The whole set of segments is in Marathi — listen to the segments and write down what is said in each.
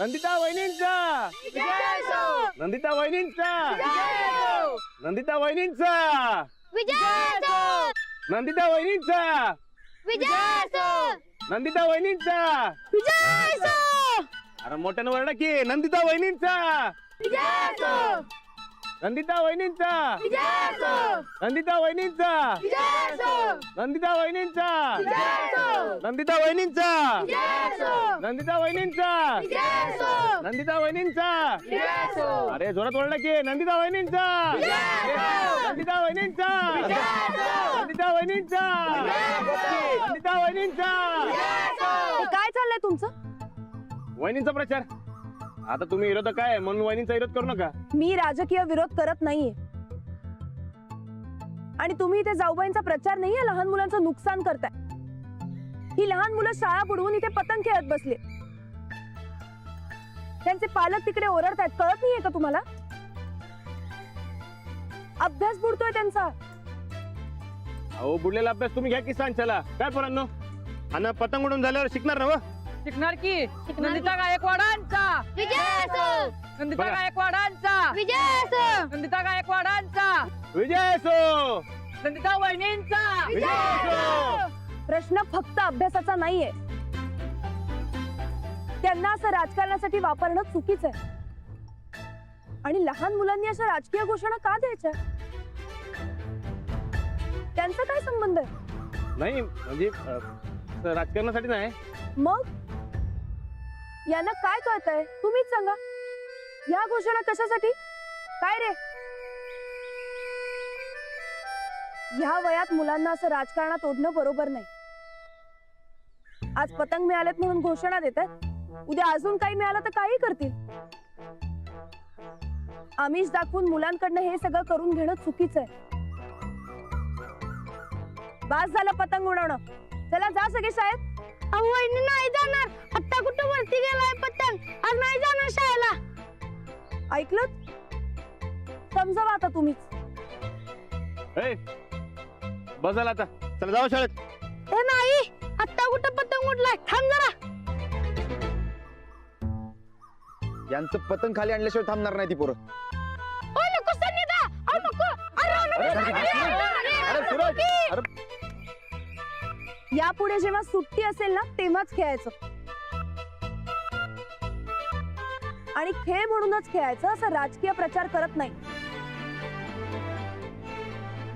नंदिता वहिनींचा नंदिता वहिनींचा नंदिता वहिनींचा नंदिता वहिनींचा नंदिता वहिनींचा अरे मोठ्यानं वरडा की नंदिता वहिनींचा नंदिता वहिनींचा नंदिता वहिनींचा नंदिता वहिनींचा नंदिता वहिनींचा नंदिता वहिनींचा नंदिता वहिनींचा अरे जोरात वरडा की नंदिता वहिनींचा नंदिता वहिनींचा नंदिता वहिनींचा नंदिता वहिनींचा काय चाललंय तुमचं? वहिनींचा प्रचार. आता तुम्ही विरोधक आहे म्हणून वहिनींचा विरोध करू नका. मी राजकीय विरोध करत नाहीये आणि तुम्ही इथे जाऊबाईंचा प्रचार नाहीये लहान मुलांचं नुकसान करताय. ही लहान मुलं शाळा बुडवून इथे पतंग खेळत बसले. त्यांचे पालक तिकडे ओरडतायत, कळत नाहीये का तुम्हाला? अभ्यास बुडतोय त्यांचा. अहो बुडलेला अभ्यास तुम्ही घ्या की सांच्याला. काय पोरांनो आणि पतंग उडून झाल्यावर शिकणार ना? शिकणार की नंदिता गायकवाडांचा नंदिता गायकवाडांचा नंदिता गायकवाडांचा विजय असो नंदिता वहिनींचा विजय असो. प्रश्न फक्त अभ्यासाचा नाहीये. त्यांना असं राजकारणासाठी वापरणं चुकीचं आहे. आणि लहान मुलांनी अशा राजकीय घोषणा का द्यायच्या? त्यांचा काय संबंध आहे? नाही म्हणजे राजकारणासाठी नाही. मग यांना काय कळतंय तुम्हीच सांगा. या घोषणा कशासाठी? काय रे, ह्या वयात मुलांना असं राजकारणात ओढणं बरोबर नाही. आज पतंग मिळालेत म्हणून घोषणा देतात, उद्या अजून काही मिळालं तर काही करतील. आमिष दाखवून मुलांकडनं हे सगळं करून घेणं चुकीचं आहे. बास झालं पतंग उडवणं. चला जा सगळे शाळेत. नाही जाणार. आता कुठं वरती गेलाय पतंग, आज नाही जाणार शाळेला. ऐकलं? समजावा आता तुम्हीच. बसाल आता. चला जाऊ शाळेत. हे नाही, आता कुठं पतंग उडलाय, थांब जरा. यांचं पतंग खाली आणल्याशिवाय थांबणार नाही ती पोरं. ओ नको संनिधा, ओ नको. यापुढे जेव्हा सुट्टी असेल ना तेव्हाच खेळायचं आणि खेळ म्हणूनच खेळायचं, असं राजकीय प्रचार करत नाही.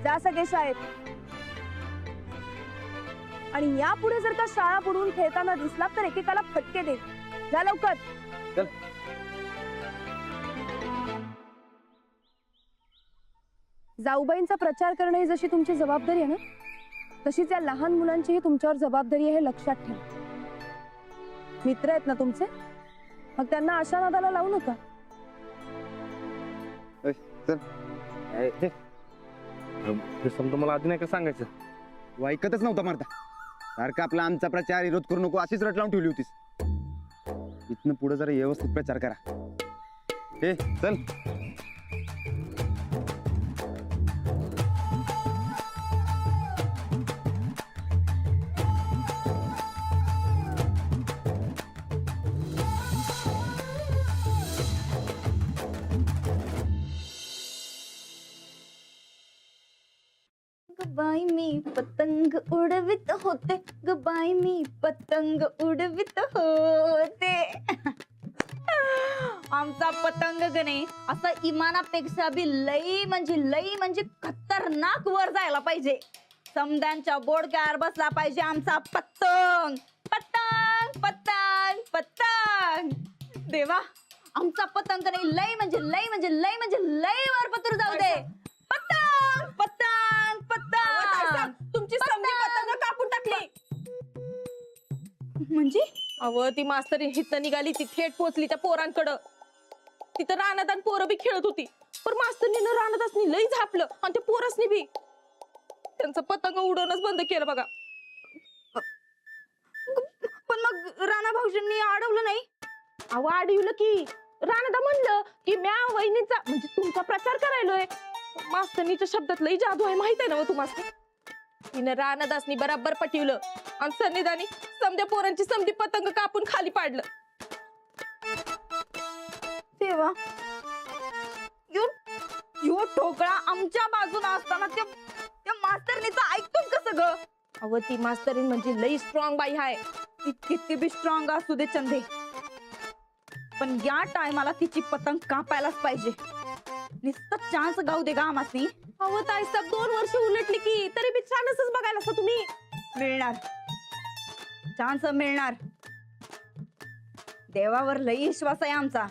जा सगळे शाळेत. आणि यापुढे जर का शाळा बुडवून खेळताना दिसला तर एकेकाला फटके दे. जा लवकर. चल. जाऊबाईंचा प्रचार करणं ही जशी तुमची जबाबदारी आहे ना, तशीच या लहान मुलांचीही तुमच्यावर जबाबदारी आहे, हे लक्षात ठेवा. मित्र आहेत ना तुमचे, मग त्यांना अशा नादाला लावू नका. समजा मला आधी नाही का सांगायचं? तू ऐकतच नव्हता मारता. सारखा आपला आमचा प्रचार विरोध करू नको अशीच रट लावून ठेवली होतीस. इथनं पुढे जरा व्यवस्थित प्रचार करा. हे चल. गबाई मी पतंग उडवित होते, गबाई मी पतंग उडवित होते. आमचा पतंग गणे असा इमानापेक्षा बी लई म्हणजे खतरनाक वर जायला पाहिजे. समद्यांच्या बोडक्यावर बसला पाहिजे आमचा पतंग. पतंग पतंग पतंग. देवा, आमचा पतंग नाही लई वर पत्र जाऊ दे. पतंग पतंग पतंग. तुमची समधी पतंग कापून टाकली. म्हणजे अव ती मास्तर हिथं निघाली, ती थेट पोहोचली त्या पोरांकडं. तिथं रानात आणि पोरं बी खेळत होती, पण मास्तरनीनं रानातच लई झापलं आणि ते पोरसनी बी त्यांचं पतंग उडवणंच बंद केलं बघा. पण मग राणा भाऊजींनी अडवलं नाही? अहो अडवलं की. राणादा म्हणलं की म्या वहिनीचा म्हणजे तुमचा प्रचार करायलोय. मास्तरनीच्या शब्दात लई जादू आहे, माहित आहे ना तुम्हाला. तिनं राणादासनी बराबर पटवलं आणि सन्निधानी समध्या पोरांची समधी पतंग कापून खाली पाडलं. देवा, यो ठोकळा आमच्या बाजूला असताना त्या मास्तरनीचं ऐकतोस कसं ग? अहो ती मास्तरीन म्हणजे लई स्ट्रॉंग बाई हाय. ती किती बी स्ट्रॉंग असू दे चंदे, पण या टायमाला तिची पतंग कापायलाच पाहिजे. नुसतं चान्स गाऊ दे गा आम्हासनी. अहो ताई सब 2 वर्ष उलटली की तरी बी छानच बघायला असता तुम्ही. मिळणार, चान्स मिळणार. देवावर लई विश्वास आहे आमचा.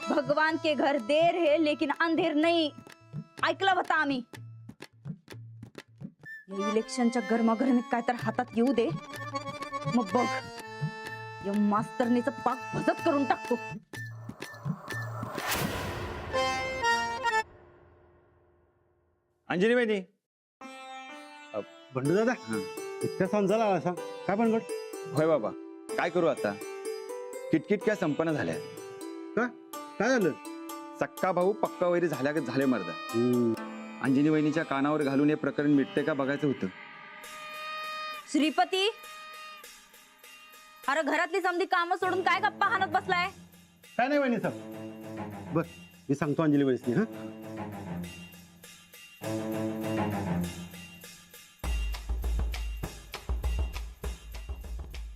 भगवान के घर देर है लेकिन अंधेर नहीं, ऐकलं होतं आम्ही. या इलेक्शनच्या गरमागरमीत काय तर हातात येऊ दे, मग बघ या मास्तरनीचं पाक भजत करून टाकतो. अंजली वहिनी, बंडू दादा, इतका सांग आला सांग काय पण होय बाबा, काय करू आता? किटकिट काय संपन्न झाल्या. काय झालं? सक्का भाऊ पक्का वैरी झाले मर्दा. अंजनी वहिनीच्या कानावर घालून हे प्रकरण मिटते का बघायचं होतं. श्रीपती, अरे घरातली समधी कामं सोडून काय गप्पा हाणत बसलाय? काय नाही वहिनी सांग. बर, मी सांगतो अंजली वहिनी. हा,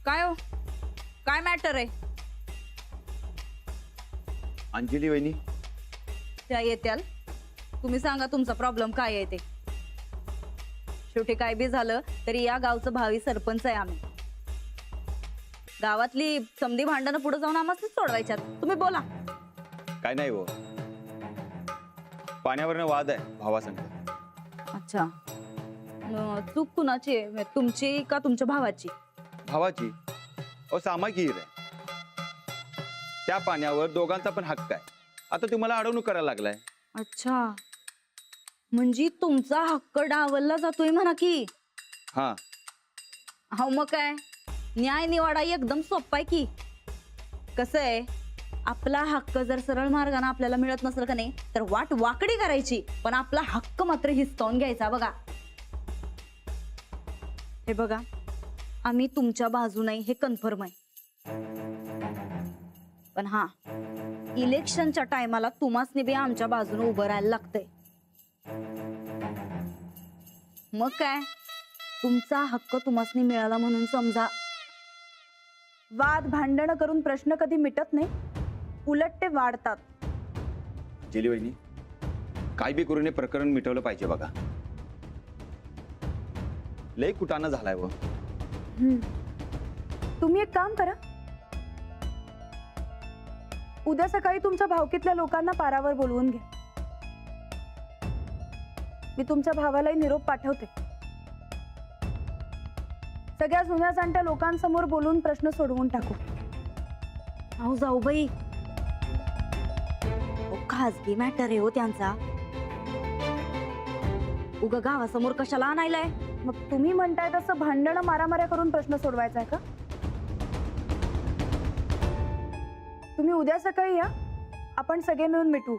काय हो, काय मॅटर आहे? अंजली वहिनी, त्या येत्याल, तुम्ही सांगा तुमचा प्रॉब्लेम काय आहे ते. शेवटी काय बी झालं तरी या गावचं भावी सरपंच आहे आम्ही. गावातली समधी भांडणं पुढे जाऊन आम्हाला सोडवायच्यात. तुम्ही बोला. काय नाही हो, पाण्यावरनं वाद आहे भावासंग. अच्छा, चूक कुणाची आहे, तुमची का तुमच्या भावाची? भावाची. सामायिक हिर आहे. त्या पाण्यावर दोघांचा पण हक्क आहे. आता तुम्हाला अडवणूक करायला लागलाय. अच्छा, म्हणजे तुमचा हक्क डावलला जातोय म्हणा की. हा, हो मग काय, न्याय निवाडा एकदम सोपा आहे की. कसं आहे, आपला हक्क जर सरळ मार्गाने आपल्याला मिळत नसेल का नाही, तर वाट वाकडी करायची, पण आपला हक्क मात्र हिसकावून घ्यायचा. बघा हे बघा, आम्ही तुमच्या बाजू नाही हे कन्फर्म आहे. पण हा, इलेक्शनच्या टायमाला तुम्हासनी बी आमच्या बाजूने उभं राहायला लागतंय. मग काय, तुमचा हक्क तुम्हासनी मिळाला म्हणून समजा. वाद भांडणं करून प्रश्न कधी मिटत नाही, उलट ते वाढतात. अंजली वहिनी, काय बी करून हे प्रकरण मिटवलं पाहिजे बघा. लय कुटाणा झालाय व. तुम्ही एक काम करा, उद्या सकाळी तुमच्या भावकीतल्या लोकांना पारावर बोलवून घ्या. मी तुमच्या भावालाही निरोप पाठवते. सगळ्या जुन्या जाणत्या लोकांसमोर बोलून प्रश्न सोडवून टाकू. अहो जाऊबाई, खाजगी मॅटर आहे हो त्यांचा. उगा गावासमोर कशाला आणायलाय? मग तुम्ही म्हणताय तसं भांडणं मारामाऱ्या करून प्रश्न सोडवायचा आहे का? तुम्ही उद्या सकाळी या, आपण सगळे मिळून मिटवू.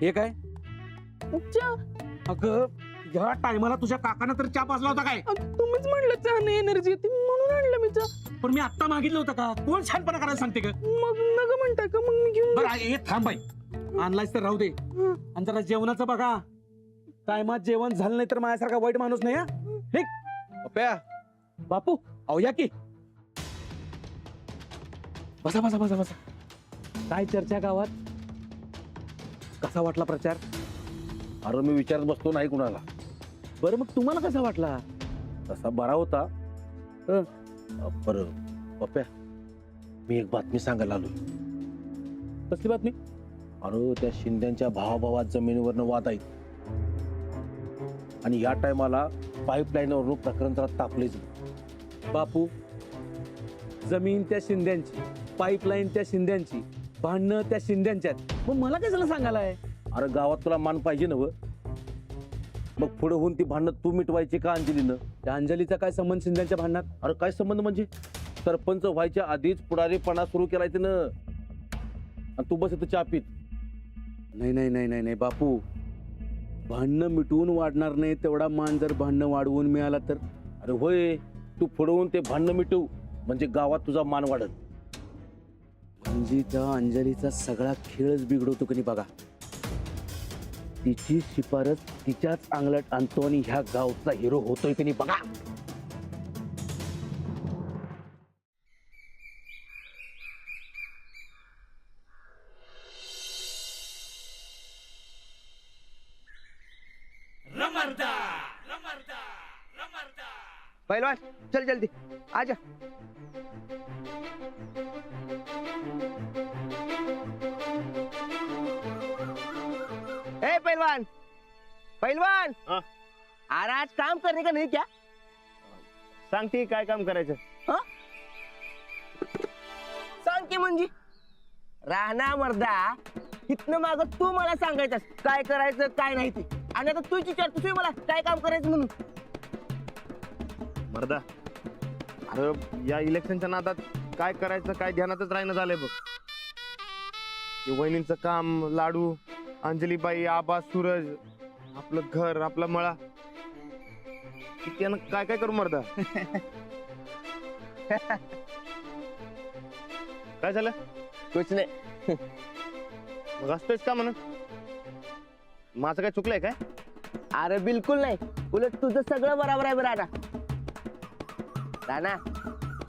हे काय? अगं, या टायमाला तुझ्या काकानं तर चहा पाजला होता काय? तुम्हीच म्हणलं चहाने एनर्जी येते म्हणून आणलं मी चहा. पण मी आता मागितलं होतं का? कोण छानपणा करायला सांगते का? मग नका म्हणताय का? मग मी घेऊन बरं हे थांब बाई, आणलायस तर राहू दे. आणि जरा जेवणाचं बघा, टायमात जेवण झालं नाही तर माझ्यासारखा वाईट माणूस नाही. हा ठीक पप्या, बापू अहो या की. बसा बसा बसा बसा. काय चर्चा गावात? कसा वाटला प्रचार? अरे मी विचारत बसतो नाही कुणाला. बरं मग तुम्हाला कसा वाटला? तसा बरा होता. बरं पप्प्या, मी एक बातमी सांगायला आलोय. कसली बातमी? अरे त्या शिंद्यांच्या भावाभावात जमिनीवरनं वाद आहेत आणि या टायमाला पाईपलाईनवरून प्रकरण जरा तापलेच. बापू, जमीन त्या शिंद्यांची, पाईपलाईन त्या शिंद्यांची, भांडणं त्या शिंद्यांच्यात, मग मला कशाला सांगायलाय? अरे गावात तुला मान पाहिजे ना व मग पुढे होऊन ती भांडणं तू मिटवायची का अंजलीनं? त्या अंजलीचा काय संबंध शिंद्यांच्या भांडणात? अरे काय संबंध म्हणजे सरपंच व्हायच्या आधीच पुढारीपणा सुरू केलाय तिनं आणि तू बस इथं चहा पीत. नाही नाही नाही नाही नाही बापू, भांडणं मिटवून वाढणार नाही तेवढा मान जर भांडणं वाढवून मिळाला तर. अरे होय, तू पुढे होऊन ते भांडणं मिटव म्हणजे गावात तुझा मान वाढत. म्हणजे त्या अंजलीचा सगळा खेळच बिघडवतो की नाही बघा. तिची शिफारस तिच्याच अंगलट आणतो आणि ह्या गावचा हिरो होतोय की नाही बघा. पहलवान चल जल्दी आजा. ए पहलवान, पहलवान हाँ? अरे आज काम करने का नहीं क्या? सांगते काय काम करायचं. सांग की म्हणजे राहणार मर्दा, इथनं माग तू मला सांगायचं काय करायचं काय नाही ते, आणि आता तूच विचारतोस मला काय काम करायचं म्हणून. मर्दा, अरे या इलेक्शनच्या नादात काय करायचं काय ध्यानातच राहणं झालंय बघ. हे वहिनींचं काम, लाडू, अंजलीबाई, आबा, सूरज, आपलं घर, आपला मळा, त्यानं काय काय करू मर्दा. काय झालं? कुछ नाही. मग असतोयच का म्हणून? माझं काय चुकलंय काय? अरे बिलकुल नाही, उलट तुझं सगळं बरोबर आहे. बरं राणा,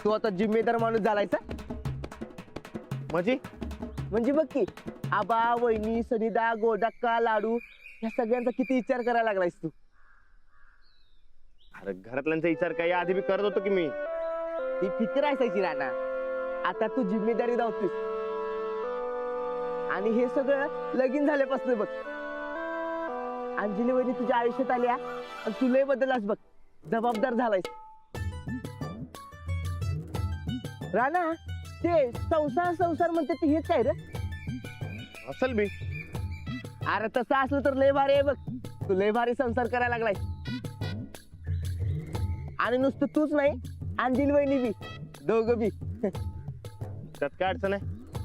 तू आता जिम्मेदार माणूस झालायचा. म्हणजे बघ की आबा, वहिनी, सनिदा, गोडक्का, लाडू या सगळ्यांचा किती विचार करायला लागलायस तू. अरे घरातल्यांचा विचार काय आधी बी करत होतो की मी. ती फिकर असायची राणा, आता तू जिम्मेदारी दावतोस. आणि हे सगळं लगीन झाल्यापासून बघ. अंजली वहिनी तुझ्या आयुष्यात आल्या आणि तुलाही बदललास बघ, जबाबदार झालायस. राणा, ते संसार म्हणते ते हेच आहे रे. असल बी. अरे तसं असलं तर लय भारी आहे बघ. तू लय भारी संसार करायला लागलाय. आणि नुसतं तूच नाही, अंजली वहिनी बी, दोघं बी. त्यात काय अडचण आहे?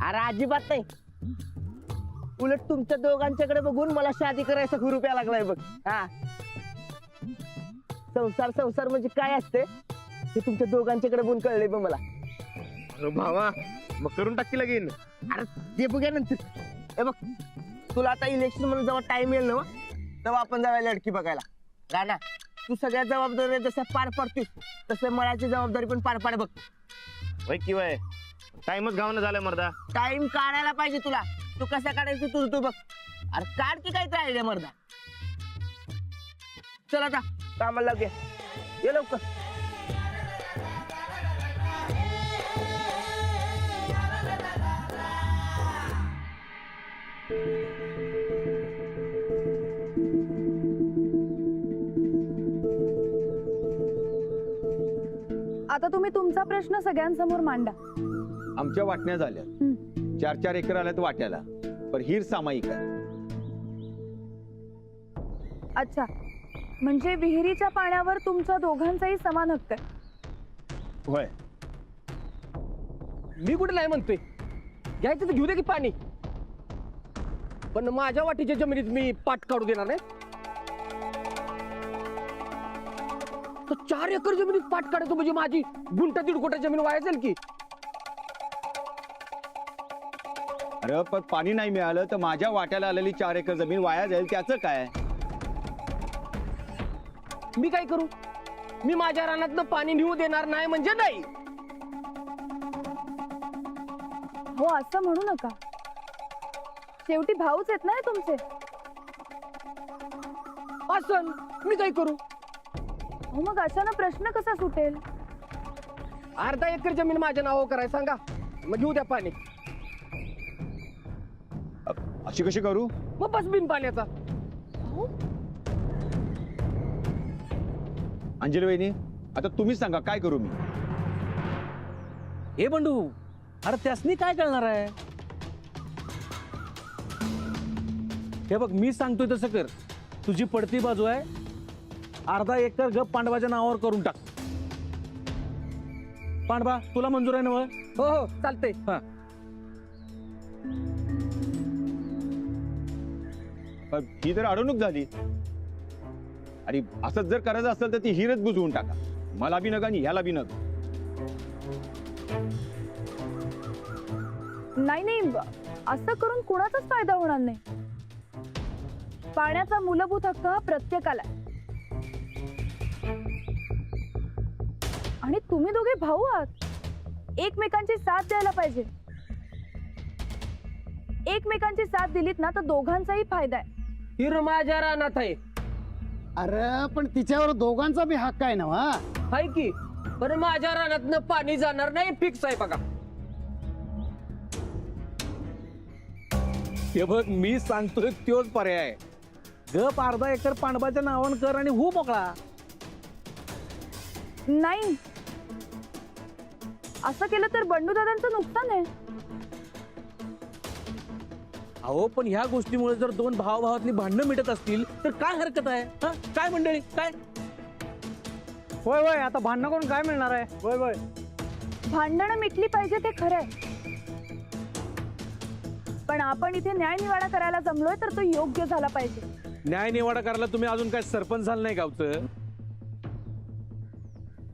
अरे अजिबात नाही. उलट तुमच्या दोघांच्याकडे बघून मला शादी करायचा हुरूप यायला लागलाय बघ. हा, संसार म्हणजे काय असते हे तुमच्या दोघांच्याकडे बघून कळले बघ मला. अरे भावा, मग करून टाकी लगीन. अरे ते बघूया नंतर. हे बघ, तुला आता इलेक्शन म्हणून जेव्हा टाइम येईल ना तेव्हा आपण जाऊया लडकी बघायला. राणा, तू सगळ्या जबाबदाऱ्या जशा पार पाडतोस तसं मळाची जबाबदारी पण पार पाड बघ. वय कि वय, टाइमच गावनं झालाय मर्दा. टाइम काढायला पाहिजे तुला. तू कसा काढायचं तुझं तू बघ. अरे काढ की काय आयडिया मर्दा. चल आता कामाला लागूया, ये लवकर. आता तुम्ही तुमचा प्रश्न सगळ्यांसमोर मांडा. आमच्या वाटण्या झाल्या. 4-4 एकर आल्यात वाट्याला, पण हिर सामायिक आहे. अच्छा, म्हणजे विहिरीच्या पाण्यावर तुमच्या दोघांचाही समान हक्क आहे. होय. मी कुठे नाही म्हणतोय, घ्यायचं तर घेऊ दे की पाणी, पण माझ्या वाटीच्या जमिनीत मी पाट काढू देणार नाही. तर 4 एकर जमिनीत पाट काढतो म्हणजे माझी गुंठा 1.5 कोटी जमीन वाया जाईल की. अरे पण पाणी नाही मिळालं तर माझ्या वाट्याला आलेली 4 एकर जमीन वाया जाईल, त्याचं काय? मी काय करू? मी माझ्या रानातनं पाणी नेऊ देणार नाही म्हणजे नाही. हो, असं म्हणू नका. शेवटी भाऊच आहेत ना हे तुमचे. असं मी काय करू? हो, मग अशानं प्रश्न कसा सुटेल? अर्धा एकर जमीन माझ्या नावावर करायला सांगा, मग घेऊ द्या पाणी. अशी कशी करू? मग बस बिन पाण्याचा. अंजली वहिनी, आता तुम्हीच सांगा काय करू मी? हे बंडू, अरे त्यासनी काय कळणार आहे? हे बघ मी सांगतोय तसं कर. तुझी पडती बाजू आहे, अर्धा एकर गप पांडवाच्या नावावर करून टाक. पांडवा तुला मंजूर आहे ना? हो हो चालतंय. पण ही तर अडवणूक झाली. आणि असंच जर करायचं असेल तर ती हिरच बुजवून टाका. मला बी नका आणि ह्याला बी नका. नाही असं करून कुणाचाच फायदा होणार नाही. पाण्याचा मूलभूत हक्क हा प्रत्येकाला आहे. आणि तुम्ही दोघे भाऊ आहात, एकमेकांची साथ द्यायला पाहिजे. एकमेकांची साथ दिलीत ना तर दोघांचाही फायदा आहे. हिर माझ्या रानात आहे. अरे पण तिच्यावर दोघांचा बी हक्क आहे ना. हाय की, पण माझ्या रानातनं पाणी जाणार नाही, फिक्स आहे बघा. हे बघ मी सांगतोय तोच पर्याय. गप अर्धा एकर पांडवाच्या नावावर कर आणि हो मोकळा. नाही, असं केलं तर बंडू दादांचं नुकसान आहे. अहो पण ह्या गोष्टीमुळे जर दोन भावाभावातली भांडणं मिटत असतील तर काय हरकत आहे? काय मंडळी काय? होय होय, आता भांडणं करून काय मिळणार आहे? होय होय, भांडणं मिटली पाहिजे ते खरंय, पण आपण इथे न्याय निवाडा करायला जमलोय तर तो योग्य झाला पाहिजे. न्याय निवाडा करायला तुम्ही अजून काय सरपंच झालं नाही गावचं?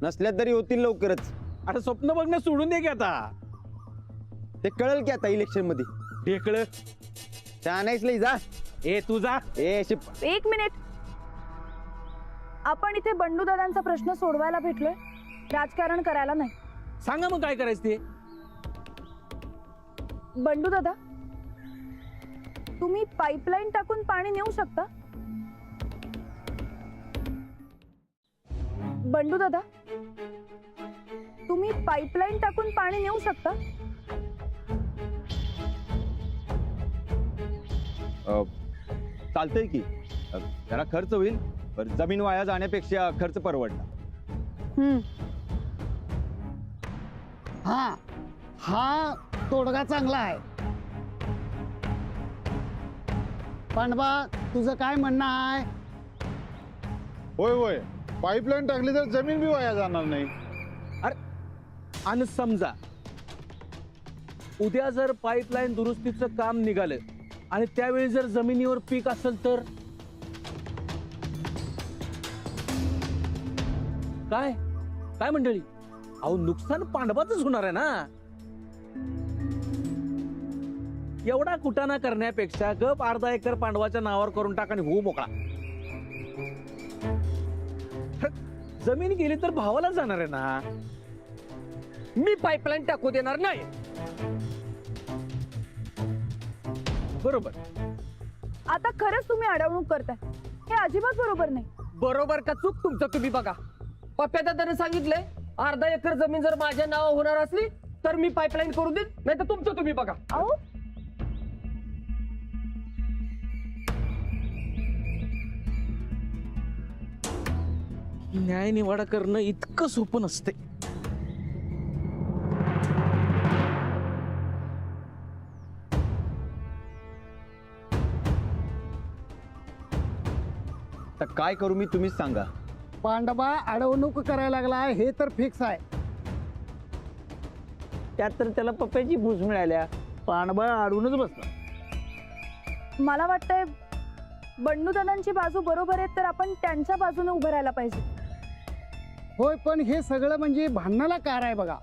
नसल्या तरी होतील लवकरच. आता स्वप्न बघणं सोडून दे की आता. ते कळेल की आता इलेक्शन मध्ये. ढेकळ नाहीच लई जा. ए तू जा. एक मिनिट, आपण इथे बंडू दादांचा प्रश्न सोडवायला भेटलोय, राजकारण करायला नाही. सांगा मग काय करायचं ते. बंडू दादा, तुम्ही पाईपलाईन टाकून पाणी नेऊ शकता? बंडू दादा, तुम्ही पाईपलाईन टाकून पाणी नेऊ शकता? चालतंय की. जरा खर्च होईल, पण जमीन वाया जाण्यापेक्षा खर्च परवडला. हा तोडगा चांगला आहे. पांडवा तुझं काय म्हणणं आहे? होय होय, पाईपलाईन टाकली तर जमीन बी वाया जाणार नाही. आणि समजा उद्या जर पाईपलाईन दुरुस्तीचं काम निघालं आणि त्यावेळी जर जमिनीवर पीक असेल तर काय काय मंडळी? अहो नुकसान पांडवाचंच होणार आहे ना. एवढा कुटाणा करण्यापेक्षा गप अर्धा एकर पांडवाच्या नावावर करून टाक आणि हो मोकळा. जमीन गेली तर भावाला जाणार आहे ना. मी पाईपलाईन टाकू देणार नाही. बरोबर. आता खरंच तुम्ही अडवणूक करताय, हे अजिबात बरोबर नाही. बरोबर का चूक तुमचं तुम्ही बघा. पप्प्या दादाने सांगितलंय अर्धा एकर जमीन जर माझ्या नावावर होणार असली तर मी पाईपलाईन करू देईन, नाही तर तुमचं तुम्ही बघा. अहो न्याय निवाडा करणं इतकं सोपं नसते. तर काय करू मी, तुम्हीच सांगा. पांडवा अडवणूक करायला लागला हे तर फिक्स आहे. त्यात तर त्याला पप्प्याची भूस मिळाल्या. पांडवा अडूनच बसला. मला वाटतंय बंडू दादांची बाजू बरोबर आहे, तर आपण त्यांच्या बाजूने उभं राहायला पाहिजे. होय, पण हे सगळं म्हणजे भांडणाला कार आहे बघा.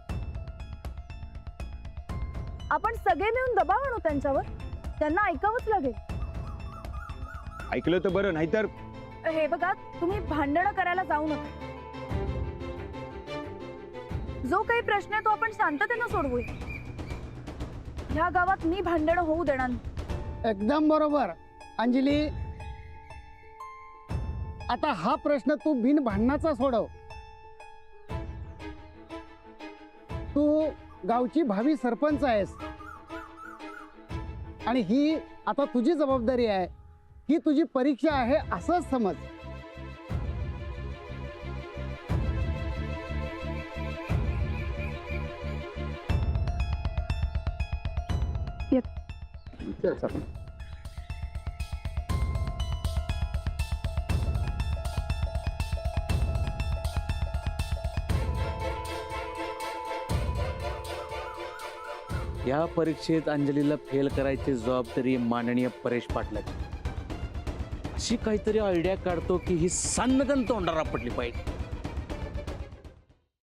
आपण सगळे मिळून दबाव आणू त्यांच्यावर, त्यांना ऐकावंच लागेल. ऐकलं तर बरं, नाहीतर हे बघा, तुम्ही भांडणं करायला जाऊ नका. जो काही प्रश्न आहे तो आपण शांततेनं सोडवूया. ह्या गावात मी भांडणं होऊ देणार नाही. एकदम बरोबर अंजली. आता हा प्रश्न तू बिन भांडणाचा सोडव. तू गावची भावी सरपंच आहेस आणि ही आता तुझी जबाबदारी आहे. ही तुझी परीक्षा आहे असंच समज. या परीक्षेत अंजलीला फेल करायची जबाबदारी माननीय परेश पाटलाची. अशी काहीतरी आयडिया काढतो की ही सन्नगन तोंडाला पडली पाहिजे.